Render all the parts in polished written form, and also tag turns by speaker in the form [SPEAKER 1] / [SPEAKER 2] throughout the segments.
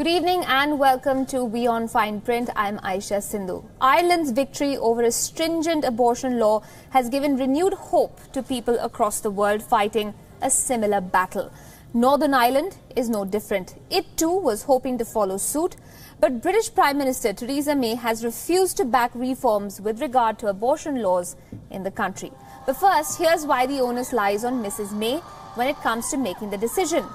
[SPEAKER 1] evening and welcome to WION Fineprint. I'm Aisha Sindhu. Ireland's victory over a stringent abortion law has given renewed hope to people across the world fighting a similar battle. Northern Ireland is no different. It too was hoping to follow suit, but British Prime Minister Theresa May has refused to back reforms with regard to abortion laws in the country. But first, here's why the onus lies on Mrs. May when it comes to making the decision.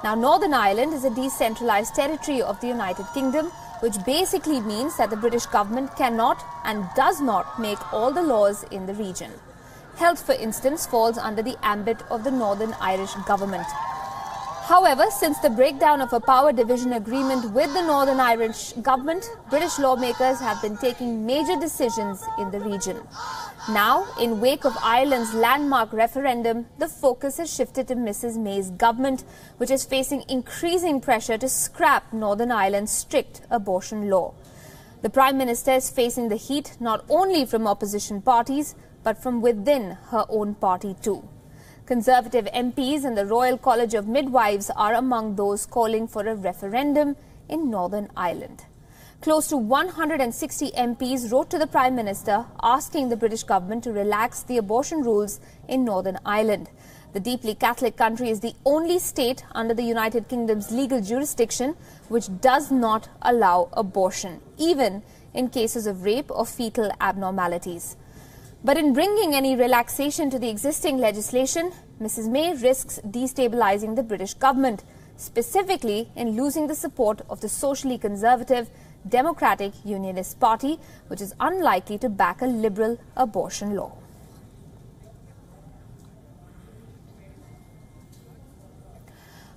[SPEAKER 1] Now, Northern Ireland is a decentralised territory of the United Kingdom, which basically means that the British government cannot and does not make all the laws in the region. Health, for instance, falls under the ambit of the Northern Irish government. However, since the breakdown of a power division agreement with the Northern Irish government, British lawmakers have been taking major decisions in the region. Now, in wake of Ireland's landmark referendum, the focus has shifted to Mrs. May's government, which is facing increasing pressure to scrap Northern Ireland's strict abortion law. The Prime Minister is facing the heat not only from opposition parties, but from within her own party too. Conservative MPs and the Royal College of Midwives are among those calling for a referendum in Northern Ireland. Close to 160 MPs wrote to the Prime Minister asking the British government to relax the abortion rules in Northern Ireland. The deeply Catholic country is the only state under the United Kingdom's legal jurisdiction which does not allow abortion, even in cases of rape or fetal abnormalities. But in bringing any relaxation to the existing legislation, Mrs. May risks destabilising the British government, specifically in losing the support of the socially conservative Democratic Unionist Party, which is unlikely to back a liberal abortion law.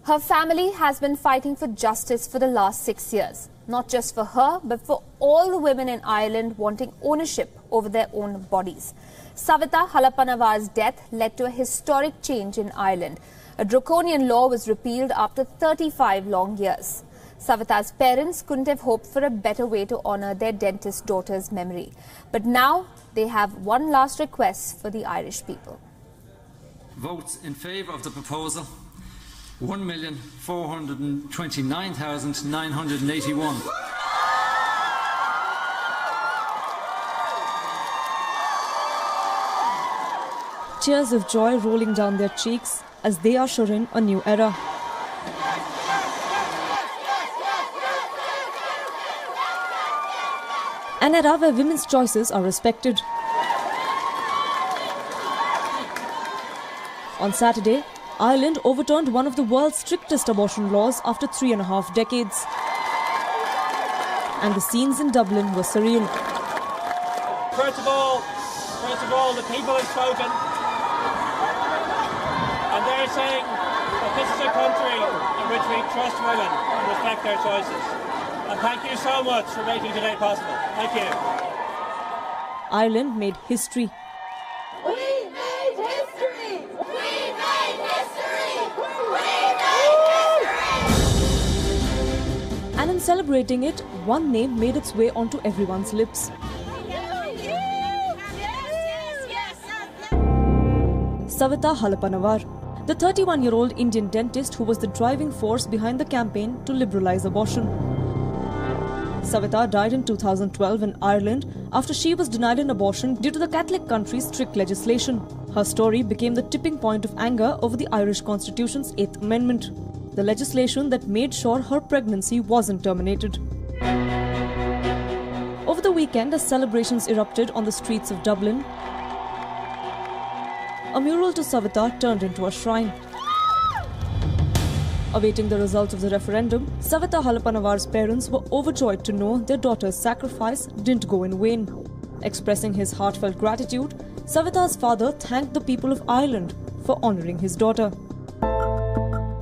[SPEAKER 1] Her family has been fighting for justice for the last 6 years, not just for her, but for all the women in Ireland wanting ownership over their own bodies. Savita Halapanavar's death led to a historic change in Ireland. A draconian law was repealed after 35 long years. Savita's parents couldn't have hoped for a better way to honour their dentist daughter's memory. But now they have one last request for the Irish people.
[SPEAKER 2] Votes in favour of the proposal, 1,429,981.
[SPEAKER 3] Tears of joy rolling down their cheeks as they usher in a new era. An era where women's choices are respected. On Saturday, Ireland overturned one of the world's strictest abortion laws after 3.5 decades. And the scenes in Dublin were surreal.
[SPEAKER 4] First of all, the people have spoken. And they're saying that this is a country in which we trust women and respect their choices. And thank you so much for making today possible. Thank you.
[SPEAKER 3] Ireland made history.
[SPEAKER 5] We made history! We made history! We made history!
[SPEAKER 3] And in celebrating it, one name made its way onto everyone's lips. Savita Halapanavar, the 31-year-old Indian dentist who was the driving force behind the campaign to liberalise abortion. Savita died in 2012 in Ireland after she was denied an abortion due to the Catholic country's strict legislation. Her story became the tipping point of anger over the Irish Constitution's 8th Amendment, the legislation that made sure her pregnancy wasn't terminated. Over the weekend, as celebrations erupted on the streets of Dublin, a mural to Savita turned into a shrine. Awaiting the results of the referendum, Savita Halapanavar's parents were overjoyed to know their daughter's sacrifice didn't go in vain. Expressing his heartfelt gratitude, Savita's father thanked the people of Ireland for honouring his daughter.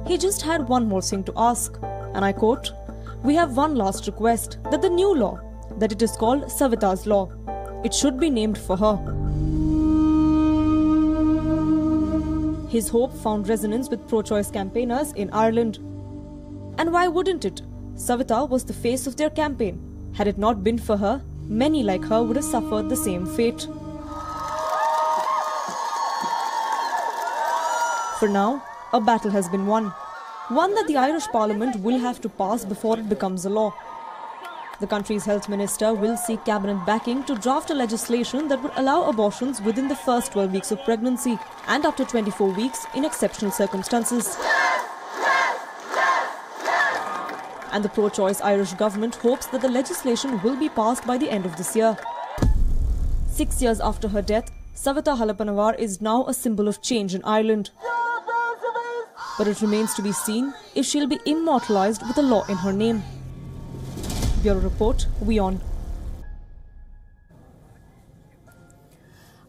[SPEAKER 3] He just had one more thing to ask, and I quote, "We have one last request, that the new law, that it is called Savita's Law, it should be named for her." His hope found resonance with pro-choice campaigners in Ireland. And why wouldn't it? Savita was the face of their campaign. Had it not been for her, many like her would have suffered the same fate. For now, a battle has been won. one that the Irish Parliament will have to pass before it becomes a law. The country's health minister will seek cabinet backing to draft a legislation that would allow abortions within the first 12 weeks of pregnancy and up to 24 weeks in exceptional circumstances. And the pro-choice Irish government hopes that the legislation will be passed by the end of this year. 6 years after her death, Savita Halappanavar is now a symbol of change in Ireland. But it remains to be seen if she'll be immortalised with a law in her name. Bureau Report, WION.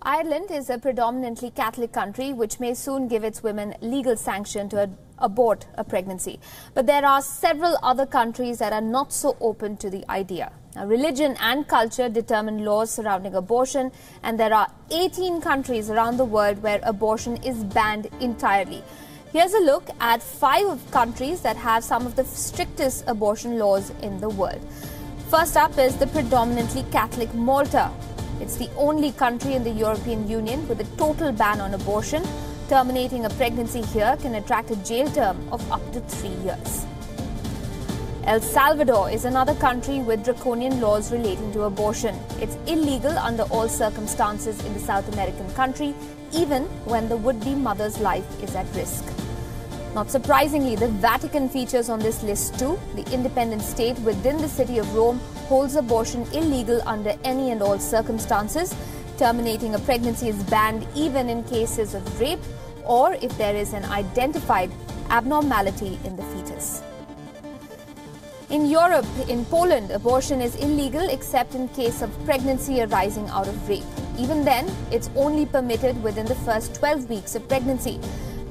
[SPEAKER 1] Ireland is a predominantly Catholic country which may soon give its women legal sanction to abort a pregnancy. But there are several other countries that are not so open to the idea. Now, religion and culture determine laws surrounding abortion, and there are 18 countries around the world where abortion is banned entirely. Here's a look at 5 countries that have some of the strictest abortion laws in the world. First up is the predominantly Catholic Malta. It's the only country in the European Union with a total ban on abortion. Terminating a pregnancy here can attract a jail term of up to 3 years. El Salvador is another country with draconian laws relating to abortion. It's illegal under all circumstances in the South American country, even when the would-be mother's life is at risk. Not surprisingly, the Vatican features on this list too. The independent state within the city of Rome holds abortion illegal under any and all circumstances. Terminating a pregnancy is banned even in cases of rape or if there is an identified abnormality in the fetus. In Europe, in Poland, abortion is illegal except in case of pregnancy arising out of rape. Even then, it's only permitted within the first 12 weeks of pregnancy.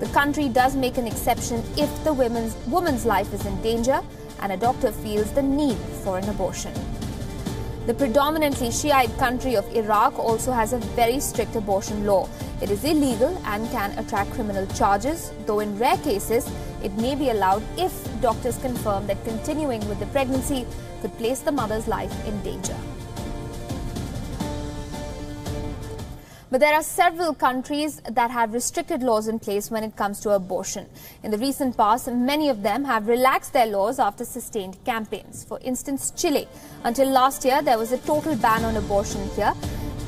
[SPEAKER 1] The country does make an exception if the woman's life is in danger and a doctor feels the need for an abortion. The predominantly Shiite country of Iraq also has a very strict abortion law. It is illegal and can attract criminal charges, though in rare cases it may be allowed if doctors confirm that continuing with the pregnancy could place the mother's life in danger. But there are several countries that have restricted laws in place when it comes to abortion. In the recent past, many of them have relaxed their laws after sustained campaigns. For instance, Chile. Until last year, there was a total ban on abortion here.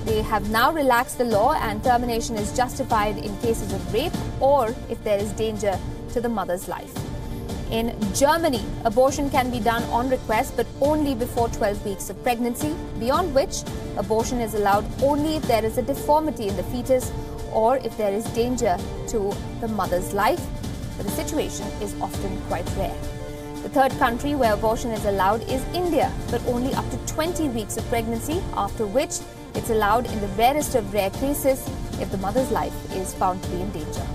[SPEAKER 1] They have now relaxed the law and termination is justified in cases of rape or if there is danger to the mother's life. In Germany, abortion can be done on request but only before 12 weeks of pregnancy, beyond which abortion is allowed only if there is a deformity in the fetus or if there is danger to the mother's life, but the situation is often quite rare. The third country where abortion is allowed is India, but only up to 20 weeks of pregnancy, after which it's allowed in the rarest of rare cases if the mother's life is found to be in danger.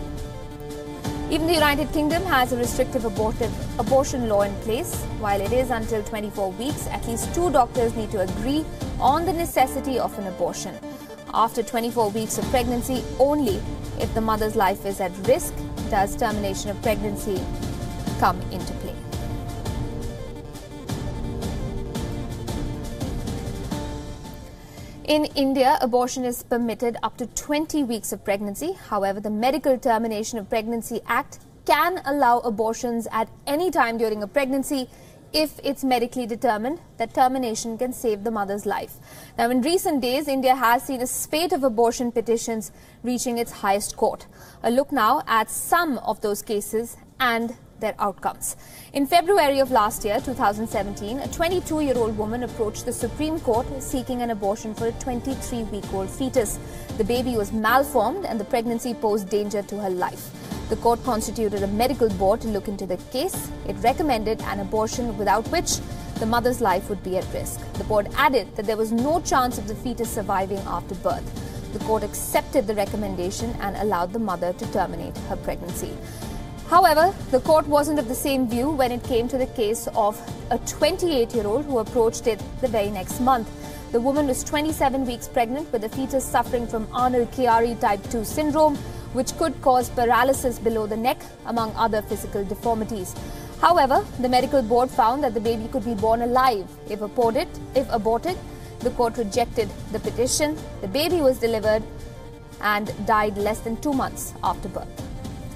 [SPEAKER 1] Even the United Kingdom has a restrictive abortion law in place. While it is until 24 weeks, at least 2 doctors need to agree on the necessity of an abortion. After 24 weeks of pregnancy, only if the mother's life is at risk does termination of pregnancy come into play. In India, abortion is permitted up to 20 weeks of pregnancy. However, the Medical Termination of Pregnancy Act can allow abortions at any time during a pregnancy if it's medically determined that termination can save the mother's life. Now, in recent days, India has seen a spate of abortion petitions reaching its highest court. A look now at some of those cases and their outcomes. In February of last year, 2017, a 22-year-old woman approached the Supreme Court seeking an abortion for a 23-week-old fetus. The baby was malformed and the pregnancy posed danger to her life. The court constituted a medical board to look into the case. It recommended an abortion without which the mother's life would be at risk. The board added that there was no chance of the fetus surviving after birth. The court accepted the recommendation and allowed the mother to terminate her pregnancy. However, the court wasn't of the same view when it came to the case of a 28-year-old who approached it the very next month. The woman was 27 weeks pregnant with a fetus suffering from Arnold-Chiari type 2 syndrome, which could cause paralysis below the neck, among other physical deformities. However, the medical board found that the baby could be born alive if aborted. The court rejected the petition. The baby was delivered and died less than 2 months after birth.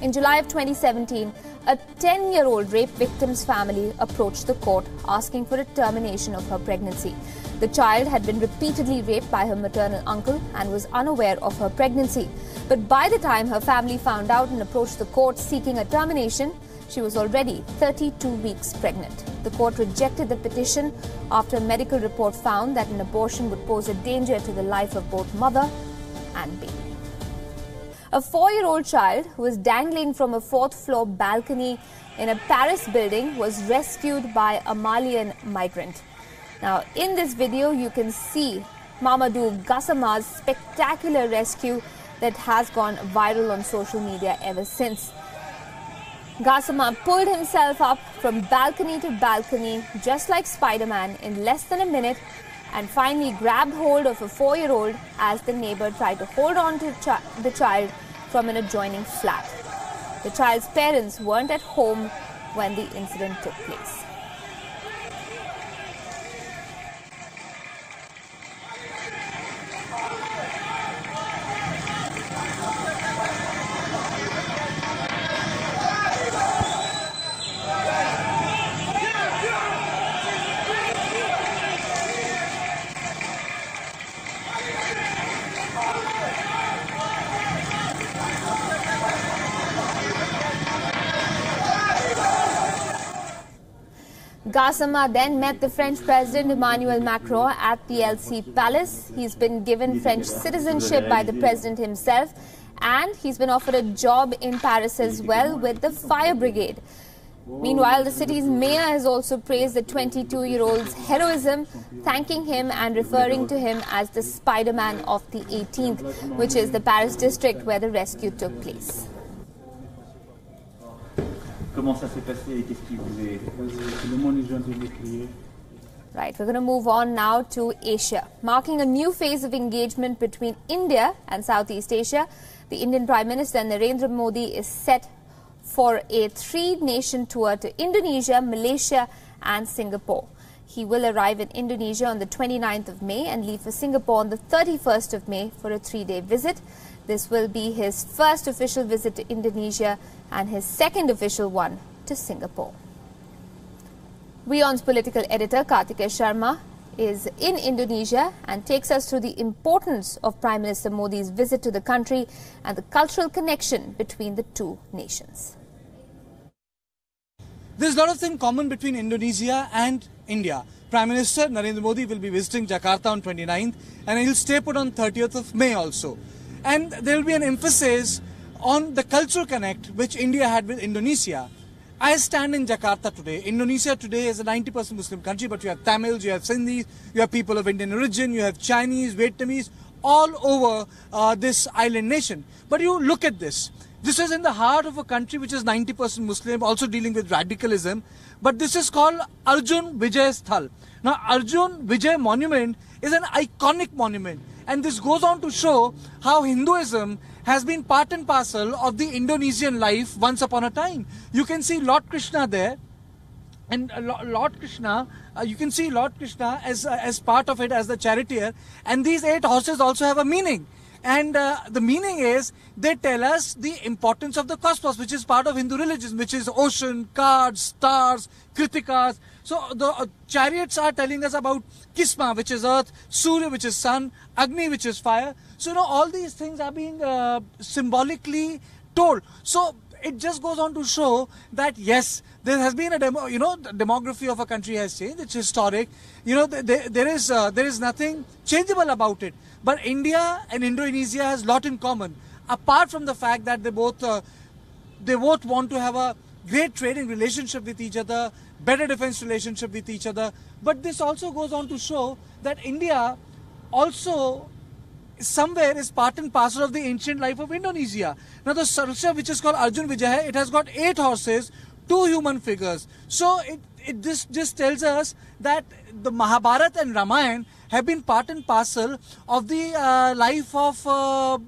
[SPEAKER 1] In July of 2017, a 10-year-old rape victim's family approached the court asking for a termination of her pregnancy. The child had been repeatedly raped by her maternal uncle and was unaware of her pregnancy. But by the time her family found out and approached the court seeking a termination, she was already 32 weeks pregnant. The court rejected the petition after a medical report found that an abortion would pose a danger to the life of both mother and baby. A 4-year-old child who was dangling from a 4th-floor balcony in a Paris building was rescued by a Malian migrant. Now, in this video, you can see Mamadou Gassama's spectacular rescue that has gone viral on social media ever since. Gassama pulled himself up from balcony to balcony, just like Spider-Man, in less than a minute, and finally grabbed hold of a 4-year-old as the neighbor tried to hold on to the child from an adjoining flat. The child's parents weren't at home when the incident took place. Gassama then met the French President Emmanuel Macron at the Élysée Palace. He's been given French citizenship by the president himself, and he's been offered a job in Paris as well with the fire brigade. Meanwhile, the city's mayor has also praised the 22-year-old's heroism, thanking him and referring to him as the Spider-Man of the 18th, which is the Paris district where the rescue took place.
[SPEAKER 6] Comment ça s'est passé et qu'est-ce qui vous est...
[SPEAKER 1] Right, we're going to move on now to Asia. Marking a new phase of engagement between India and Southeast Asia, the Indian Prime Minister Narendra Modi is set for a 3-nation tour to Indonesia, Malaysia and Singapore. He will arrive in Indonesia on the 29th of May and leave for Singapore on the 31st of May for a 3-day visit. This will be his first official visit to Indonesia and his second official one to Singapore. WION's political editor Kartikeya Sharma is in Indonesia and takes us through the importance of Prime Minister Modi's visit to the country and the cultural connection between the two nations.
[SPEAKER 7] There's a lot of things common between Indonesia and India. Prime Minister Narendra Modi will be visiting Jakarta on 29th and he'll stay put on 30th of May also. And there will be an emphasis on the cultural connect which India had with Indonesia. I stand in Jakarta today. Indonesia today is a 90% Muslim country, but you have Tamils, you have Sindhis, you have people of Indian origin, you have Chinese, Vietnamese, all over this island nation. But you look at this. This is in the heart of a country which is 90% Muslim, also dealing with radicalism. But this is called Arjun Vijay Sthal. Now, Arjun Vijay Monument is an iconic monument. And this goes on to show how Hinduism has been part and parcel of the Indonesian life once upon a time. You can see Lord Krishna there. And Lord Krishna, you can see Lord Krishna as part of it, as the charioteer. And these 8 horses also have a meaning. And the meaning is, they tell us the importance of the cosmos, which is part of Hindu religion, which is ocean, cards, stars, kritikas. So the chariots are telling us about Kisma, which is earth, Surya, which is sun, Agni, which is fire. So, all these things are being symbolically told. So it just goes on to show that, yes, there has been a the demography of a country has changed. It's historic. There is nothing changeable about it. But India and Indonesia has a lot in common. Apart from the fact that they both want to have a great trading relationship with each other, better defense relationship with each other. But this also goes on to show that India also somewhere is part and parcel of the ancient life of Indonesia. Now the sculpture, which is called Arjun Vijay, it has got 8 horses, 2 human figures. So this just tells us that the Mahabharata and Ramayana have been part and parcel of the life of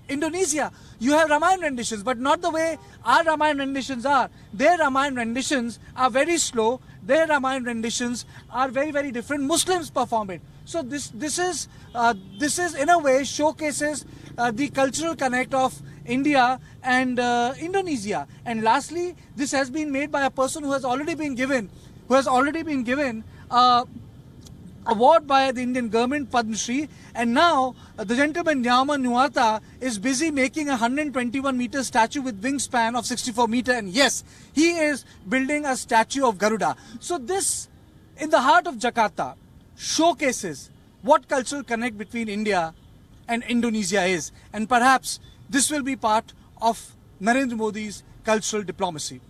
[SPEAKER 7] Indonesia. You have Ramayana renditions, but not the way our Ramayana renditions are. Their Ramayana renditions are very slow. Their Ramayana renditions are very, very different. Muslims perform it. So this is in a way showcases the cultural connect of India and Indonesia. And lastly, this has been made by a person who has already been given award by the Indian government, Padma Shri, and now the gentleman Nyama Nuata is busy making a 121-meter statue with wingspan of 64 meter, and yes, he is building a statue of Garuda. So this, in the heart of Jakarta, showcases what cultural connect between India and Indonesia is, and perhaps this will be part of Narendra Modi's cultural diplomacy.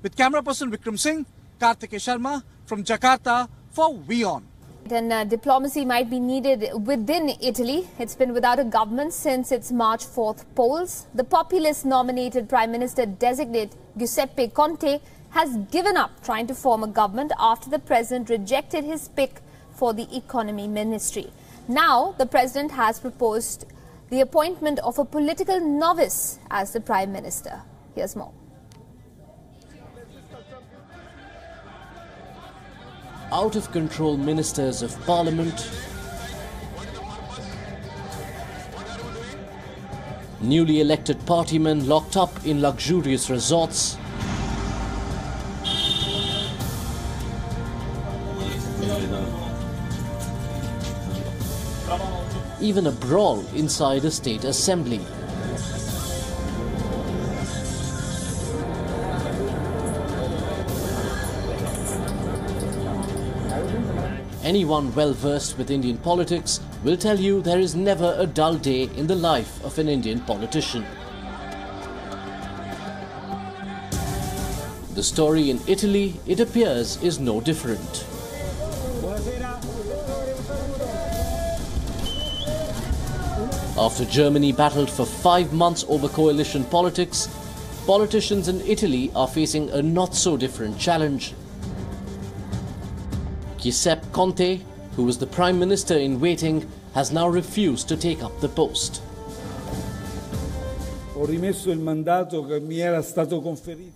[SPEAKER 7] With camera person Vikram Singh, Kartikeya Sharma from Jakarta for WION.
[SPEAKER 1] And diplomacy might be needed within Italy. It's been without a government since its March 4th polls. The populist-nominated Prime Minister-designate Giuseppe Conte has given up trying to form a government after the president rejected his pick for the economy ministry. Now, the president has proposed the appointment of a political novice as the Prime Minister. Here's more.
[SPEAKER 8] Out-of-control ministers of parliament, newly elected partymen locked up in luxurious resorts, even a brawl inside a state assembly. Anyone well-versed with Indian politics will tell you there is never a dull day in the life of an Indian politician. The story in Italy, it appears, is no different. After Germany battled for 5 months over coalition politics, politicians in Italy are facing a not-so-different challenge. Giuseppe Conte, who was the Prime Minister in waiting, has now refused to take up the post.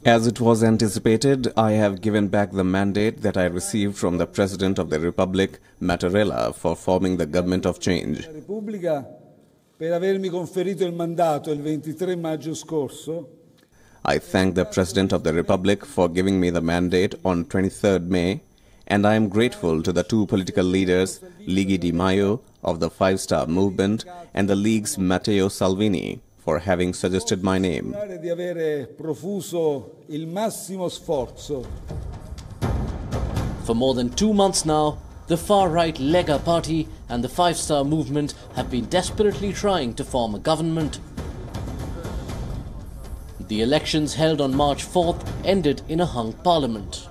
[SPEAKER 9] As it was anticipated, I have given back the mandate that I received from the President of the Republic, Mattarella, for forming the government of change. I thank the President of the Republic for giving me the mandate on 23rd May, and I am grateful to the two political leaders, Luigi Di Maio of the Five Star Movement and the League's Matteo Salvini, for having suggested my name.
[SPEAKER 8] For more than 2 months now, the far-right Lega Party and the Five Star Movement have been desperately trying to form a government. The elections held on March 4th ended in a hung parliament.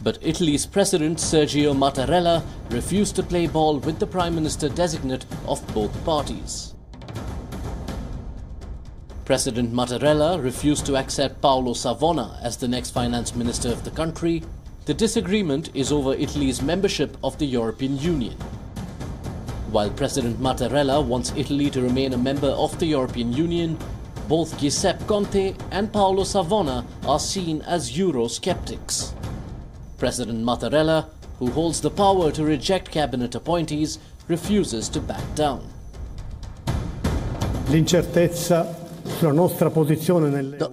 [SPEAKER 8] But Italy's President Sergio Mattarella refused to play ball with the Prime Minister-designate of both parties. President Mattarella refused to accept Paolo Savona as the next finance minister of the country. The disagreement is over Italy's membership of the European Union. While President Mattarella wants Italy to remain a member of the European Union, both Giuseppe Conte and Paolo Savona are seen as Eurosceptics. President Mattarella, who holds the power to reject cabinet appointees, refuses to back down.
[SPEAKER 10] The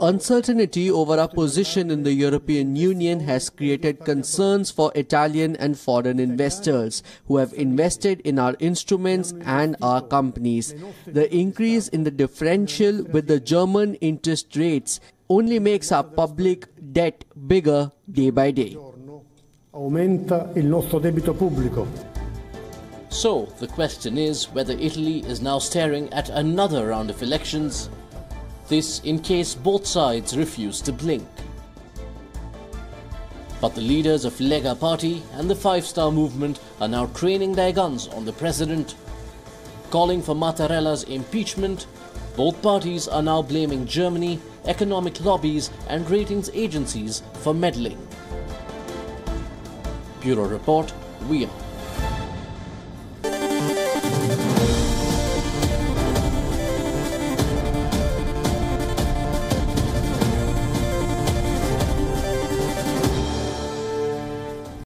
[SPEAKER 10] uncertainty over our position in the European Union has created concerns for Italian and foreign investors who have invested in our instruments and our companies. The increase in the differential with the German interest rates only makes our public debt bigger day by day.
[SPEAKER 8] So, the question is whether Italy is now staring at another round of elections. This in case both sides refuse to blink. But the leaders of Lega Party and the Five Star Movement are now training their guns on the president. Calling for Mattarella's impeachment, both parties are now blaming Germany, economic lobbies and ratings agencies for meddling. Bureau Report, WION.